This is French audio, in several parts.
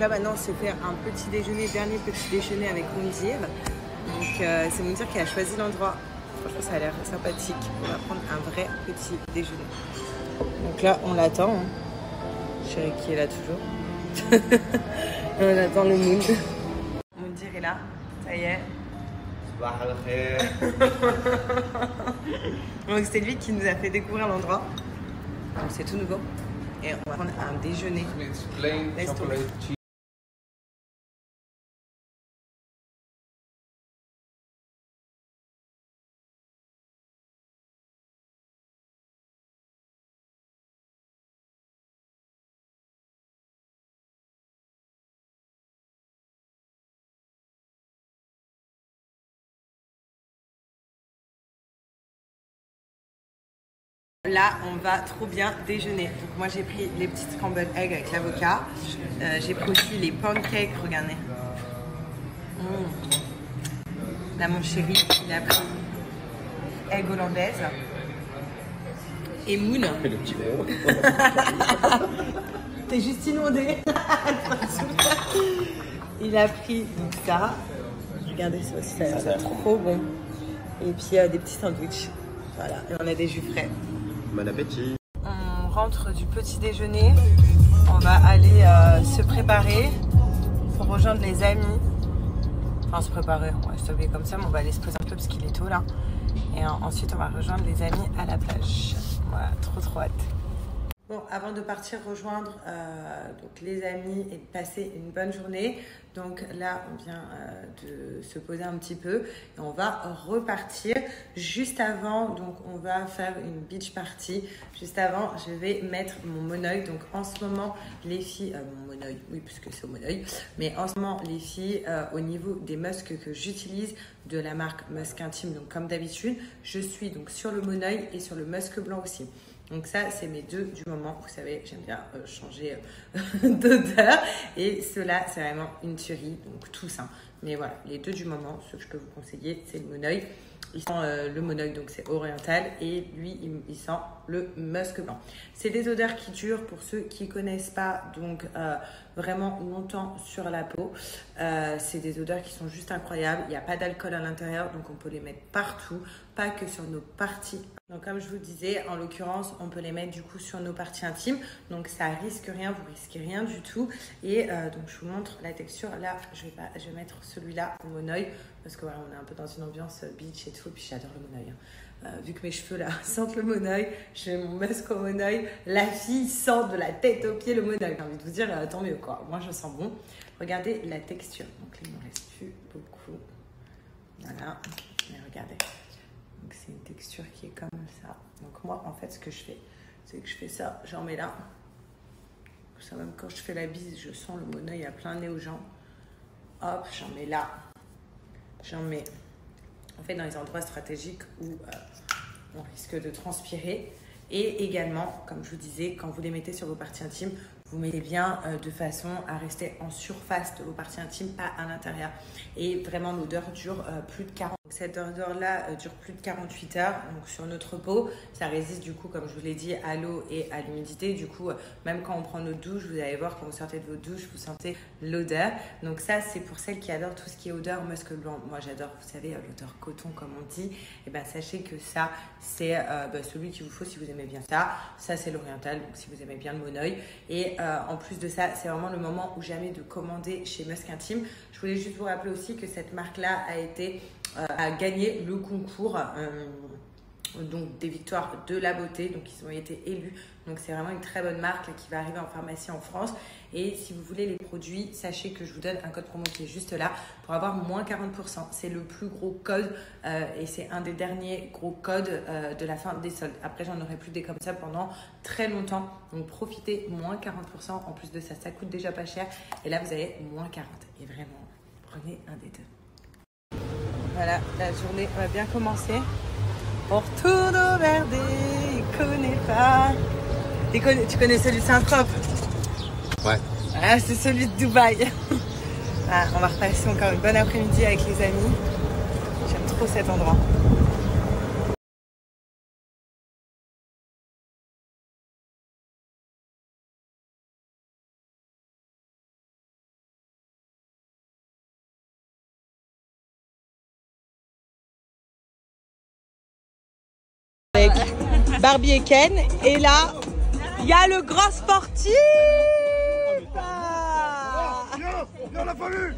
là maintenant on s'est fait un petit déjeuner, dernier petit déjeuner avec Moundir. Donc c'est Moundir qui a choisi l'endroit. Franchement ça a l'air sympathique. On va prendre un vrai petit déjeuner. Donc là on l'attend. Hein. Chérie qui est là toujours. On attend le Mound. Moundir est là. Ça y est. Donc c'est lui qui nous a fait découvrir l'endroit. Donc c'est tout nouveau. Et on va prendre un déjeuner. Là, on va trop bien déjeuner. Donc moi, j'ai pris les petites scrambled eggs avec l'avocat. J'ai pris aussi les pancakes, regardez. Là, mon chéri, il a pris egg hollandaise. Et Moon. Et le petit gros. T'es juste inondé. Il a pris donc ça. Regardez ça aussi, ça a l'air trop bon. Et puis des petits sandwichs. Voilà, et on a des jus frais. Bon appétit. On rentre du petit déjeuner. On va aller se préparer pour rejoindre les amis. Enfin, se préparer, on va se lever comme ça, mais on va aller se poser un peu parce qu'il est tôt là. Et ensuite, on va rejoindre les amis à la plage. Voilà, trop hâte. Bon, avant de partir rejoindre donc les amis et de passer une bonne journée, donc là on vient de se poser un petit peu et on va repartir. Juste avant, donc on va faire une beach party. Juste avant, je vais mettre mon monoeil. Donc en ce moment, les filles, mon monoeil, oui, puisque c'est au monoeil, mais en ce moment, les filles, au niveau des musks que j'utilise de la marque Musk Intime, donc comme d'habitude, je suis donc sur le monoeil et sur le musk blanc aussi. Donc ça, c'est mes deux du moment. Vous savez, j'aime bien changer d'odeur. Et ceux-là, c'est vraiment une tuerie. Donc tous, hein. Mais voilà, les deux du moment, ce que je peux vous conseiller, c'est le monoeil. Il sent le monoeil, donc c'est oriental. Et lui, il sent le musk blanc. C'est des odeurs qui durent pour ceux qui ne connaissent pas. Donc vraiment longtemps sur la peau. C'est des odeurs qui sont juste incroyables. Il n'y a pas d'alcool à l'intérieur. Donc on peut les mettre partout. Pas que sur nos parties. Donc comme je vous disais, en l'occurrence, on peut les mettre du coup sur nos parties intimes. Donc ça risque rien, vous risquez rien du tout. Et donc je vous montre la texture. Là, je vais mettre celui-là au monoeil. Parce que voilà, on est un peu dans une ambiance beach et tout. Puis j'adore le monoeil. Hein. Vu que mes cheveux là sentent le monoeil, je mets mon masque au monoeil. La fille sent de la tête aux pieds le monoeil. J'ai envie de vous dire, tant mieux quoi. Moi je sens bon. Regardez la texture. Donc là, il ne me reste plus beaucoup. Voilà. Mais regardez. Donc c'est une texture qui est comme ça. Donc moi en fait ce que je fais, c'est que je fais ça, j'en mets là. Ça même quand je fais la bise, je sens le monoeil à plein nez aux gens. Hop, j'en mets là. J'en mets en fait dans les endroits stratégiques où on risque de transpirer. Et également, comme je vous disais, quand vous les mettez sur vos parties intimes, vous mettez bien de façon à rester en surface de vos parties intimes, pas à l'intérieur. Et vraiment, l'odeur dure plus de 40. Donc, cette odeur-là dure plus de 48 heures. Donc, sur notre peau, ça résiste du coup, comme je vous l'ai dit, à l'eau et à l'humidité. Du coup, même quand on prend notre douche, vous allez voir, quand vous sortez de votre douche, vous sentez l'odeur. Donc ça, c'est pour celles qui adorent tout ce qui est odeur musc blanc. Moi, j'adore, vous savez, l'odeur coton, comme on dit. Et ben sachez que ça, c'est celui qu'il vous faut si vous aimez bien ça. Ça, c'est l'oriental, donc si vous aimez bien le monoeil. Et en plus de ça, c'est vraiment le moment où jamais de commander chez Musk Intime. Je voulais juste vous rappeler aussi que cette marque-là a gagné le concours donc des victoires de la beauté. Donc ils ont été élus. Donc c'est vraiment une très bonne marque là, qui va arriver en pharmacie en France. Et si vous voulez les produits, sachez que je vous donne un code promo qui est juste là pour avoir moins 40%. C'est le plus gros code et c'est un des derniers gros codes de la fin des soldes. Après, j'en aurai plus des comme ça pendant très longtemps. Donc profitez, moins 40%. En plus de ça, ça coûte déjà pas cher. Et là, vous avez moins 40. Et vraiment, prenez un des deux. Voilà, la journée va bien commencer. On retourne au Verdé, il connaît pas. Tu connais celui de Saint-Trope? Ouais. Ah, c'est celui de Dubaï. Ah, on va repasser encore une bonne après-midi avec les amis. J'aime trop cet endroit. Barbie et Ken. Et là, il y a le grand sportif. Non, la famille.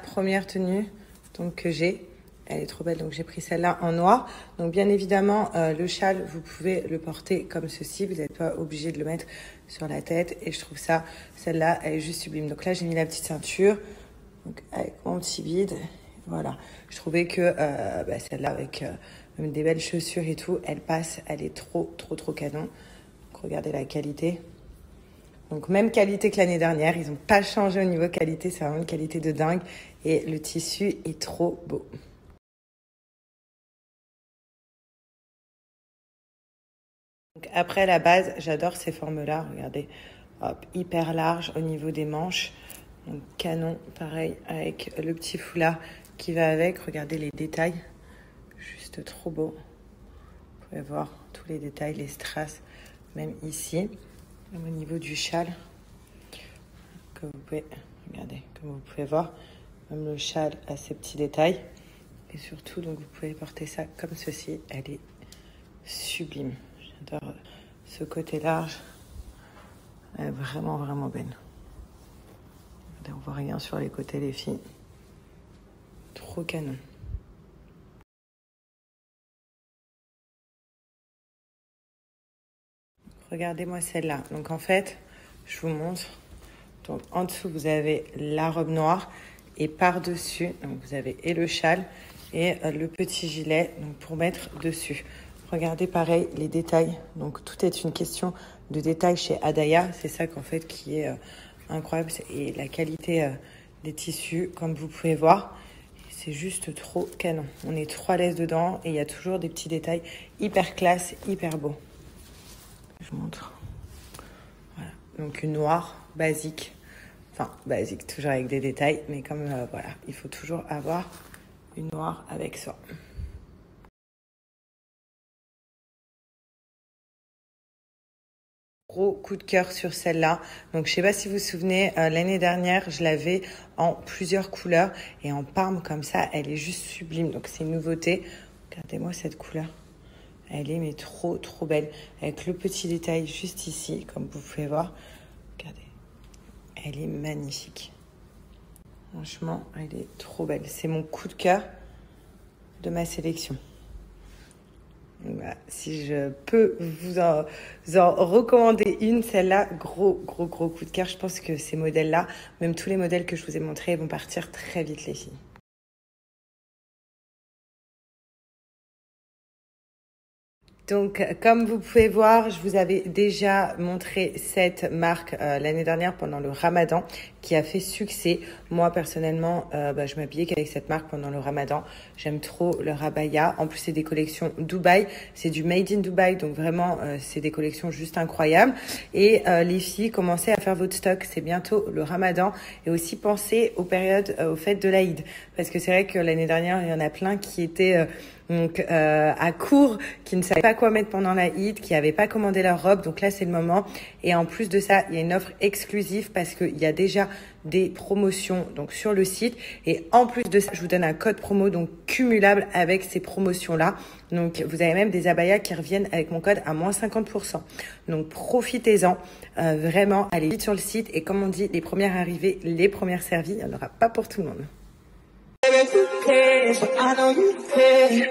Première tenue donc, que j'ai. Elle est trop belle, donc j'ai pris celle-là en noir. Donc bien évidemment, le châle, vous pouvez le porter comme ceci. Vous n'êtes pas obligé de le mettre sur la tête. Et je trouve ça, celle-là, elle est juste sublime. Donc là, j'ai mis la petite ceinture donc, avec mon petit bide. Voilà. Je trouvais que celle-là, avec même des belles chaussures et tout, elle passe. Elle est trop canon. Donc regardez la qualité. Donc même qualité que l'année dernière, ils n'ont pas changé au niveau qualité, c'est vraiment une qualité de dingue et le tissu est trop beau. Donc après la base, j'adore ces formes-là, regardez, hop, hyper large au niveau des manches, donc canon, pareil avec le petit foulard qui va avec, regardez les détails, juste trop beau. pouvez voir tous les détails, les strass, même ici, même au niveau du châle, que vous pouvez, regardez, comme vous pouvez voir, même le châle a ses petits détails. Et surtout, donc vous pouvez porter ça comme ceci, elle est sublime. J'adore ce côté large, elle est vraiment, vraiment belle. Regardez, on voit rien sur les côtés, les filles. Trop canon. Regardez-moi celle-là. Donc en fait, je vous montre. Donc en dessous, vous avez la robe noire et par-dessus, donc vous avez et le châle et le petit gilet donc pour mettre dessus. Regardez pareil les détails. Donc tout est une question de détails chez Hadaya. C'est ça qu'en fait qui est incroyable et la qualité des tissus, comme vous pouvez voir. C'est juste trop canon. On est trop à l'aise dedans et il y a toujours des petits détails hyper classe, hyper beaux. Je vous montre. Voilà. Donc une noire basique. Enfin, basique, toujours avec des détails. Mais comme, voilà, il faut toujours avoir une noire avec soi. Gros coup de cœur sur celle-là. Donc, je sais pas si vous vous souvenez, l'année dernière, je l'avais en plusieurs couleurs. Et en parme, comme ça, elle est juste sublime. Donc, c'est une nouveauté. Regardez-moi cette couleur. Elle est mais trop trop belle avec le petit détail juste ici comme vous pouvez voir. Regardez, elle est magnifique. Franchement, elle est trop belle. C'est mon coup de cœur de ma sélection. Donc voilà, si je peux vous en recommander une, celle-là, gros coup de cœur. Je pense que ces modèles-là, même tous les modèles que je vous ai montrés, vont partir très vite les filles. Donc, comme vous pouvez voir, je vous avais déjà montré cette marque l'année dernière pendant le Ramadan qui a fait succès. Moi, personnellement, je m'habillais qu'avec cette marque pendant le Ramadan. J'aime trop leur abaya. En plus, c'est des collections Dubaï. C'est du Made in Dubaï. Donc, vraiment, c'est des collections juste incroyables. Et les filles, commencez à faire votre stock. C'est bientôt le Ramadan. Et aussi, pensez aux périodes, aux fêtes de l'Aïd. Parce que c'est vrai que l'année dernière, il y en a plein qui étaient... à court, qui ne savaient pas quoi mettre pendant la Eid, qui n'avaient pas commandé leur robe. Donc là, c'est le moment. Et en plus de ça, il y a une offre exclusive parce qu'il y a déjà des promotions donc sur le site. Et en plus de ça, je vous donne un code promo donc cumulable avec ces promotions-là. Donc, vous avez même des abayas qui reviennent avec mon code à moins 50%. Donc, profitez-en. Vraiment, allez vite sur le site. Et comme on dit, les premières arrivées, les premières servies. Il n'y en aura pas pour tout le monde. I know you care.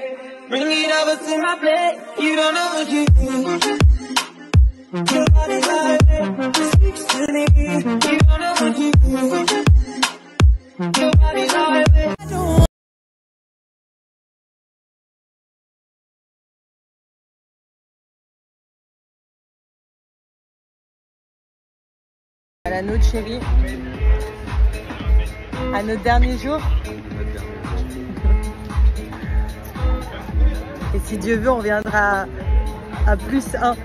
Bring it over to my bed. You don't know what you do. Your body like speaks to me. You don't know what you do. Your body like I don't. À la note chérie, à notre dernier jour. Et si Dieu veut, on reviendra à plus 1.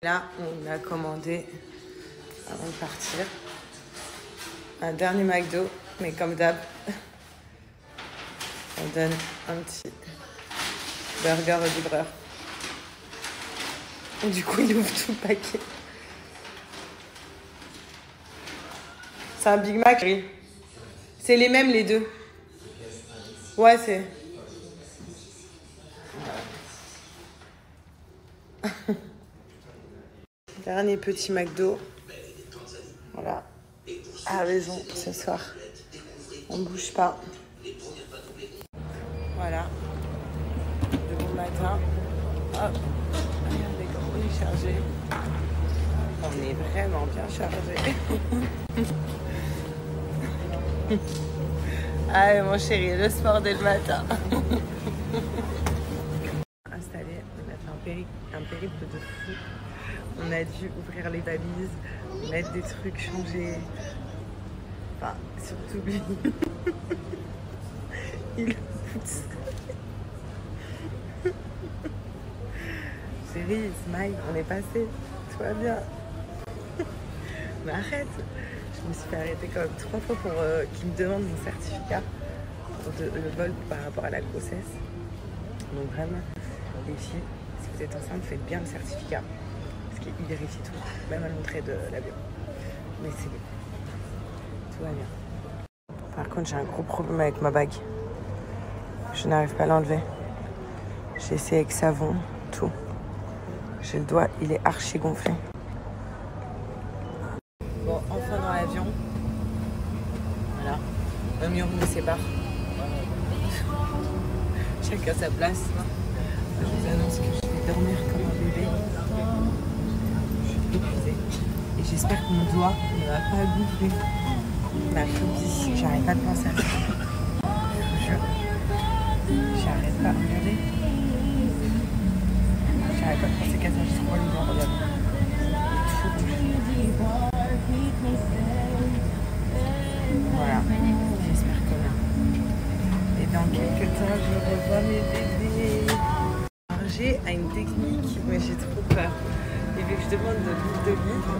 Là, on a commandé, avant de partir, un dernier McDo, mais comme d'hab, on donne un petit burger au livreur. Et du coup, il ouvre tout le paquet. C'est un Big Mac. C'est les mêmes, les deux. Ouais, c'est... Dernier petit McDo. Voilà. À la maison ce soir. On ne bouge pas. Voilà. De bon matin. Hop. Regardez comme on est chargé. On est vraiment bien chargé. Allez mon chéri, le sport dès le matin. Installé, on a fait un périple de fou. On a dû ouvrir les valises, mettre des trucs, changer. Enfin, surtout lui. Il pousse. Chérie, smile, on est passé. Tout va bien. Mais arrête. Je me suis fait arrêter quand même 3 fois pour qu'il me demande mon certificat pour le vol par rapport à la grossesse. Donc vraiment, les filles, si vous êtes enceinte, faites bien le certificat. Parce qu'il vérifie tout, même à l'entrée de l'avion. Mais c'est bon. Tout va bien. Par contre, j'ai un gros problème avec ma bague. Je n'arrive pas à l'enlever. J'ai essayé avec savon, tout. J'ai le doigt, il est archi gonflé. Bon, enfin dans l'avion. Voilà. Un mur nous sépare. Chacun sa place. Je vous annonce que je vais dormir comme un bébé. Je suis épuisée. Et j'espère que mon doigt ne va pas gonfler. Ma phobie, j'arrête pas de penser à ça. Je vous jure. J'arrête pas, regardez. J'arrête pas de penser qu'à ça, je trouve le doigt, regarde. Voilà, j'espère que là. Et dans quelques temps, je revois mes bébés. J'ai une technique, mais j'ai trop peur. Et vu que je demande de l'huile d'olive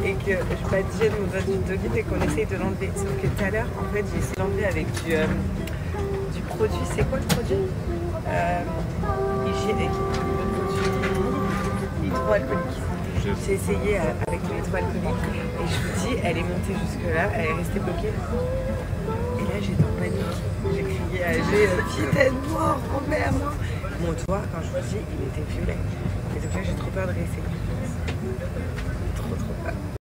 et que je badigeonne mon doigt d'huile d'olive et qu'on essaye de l'enlever. Sauf que tout à l'heure, en fait, j'ai essayé de l'enlever avec du produit. C'est quoi le produit hygiénique. Le produit hydroalcoolique. J'ai essayé avec l'hydroalcoolique et je vous dis, elle est montée jusque là, elle est restée bloquée. Et là, j'étais en panique. J'ai crié à G, petite aide-moi, remets-moi. Mon doigt, quand je vous dis, il était violet. Et donc là, j'ai trop peur de réessayer. Trop peur.